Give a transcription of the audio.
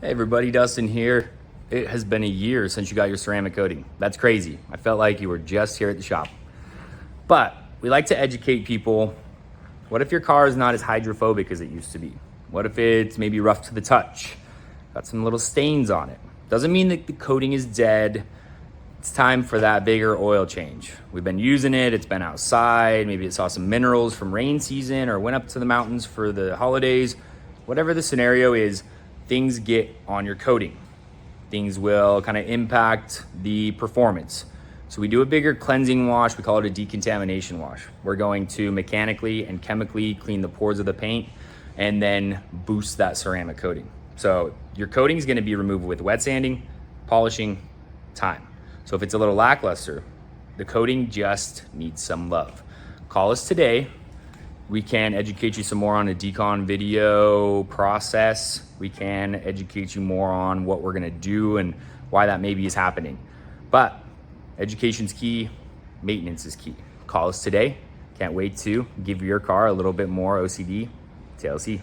Hey everybody, Dustin here. It has been a year since you got your ceramic coating. That's crazy. I felt like you were just here at the shop. But we like to educate people. What if your car is not as hydrophobic as it used to be? What if it's maybe rough to the touch? Got some little stains on it. Doesn't mean that the coating is dead. It's time for that bigger oil change. We've been using it, it's been outside, maybe it saw some minerals from rain season or went up to the mountains for the holidays. Whatever the scenario is, things get on your coating. Things will kind of impact the performance. So we do a bigger cleansing wash. We call it a decontamination wash. We're going to mechanically and chemically clean the pores of the paint and then boost that ceramic coating. So your coating is going to be removed with wet sanding, polishing, time. So if it's a little lackluster, the coating just needs some love. Call us today. We can educate you some more on a Decon video process. We can educate you more on what we're gonna do and why that maybe is happening. But education's key, maintenance is key. Call us today. Can't wait to give your car a little bit more OCD TLC.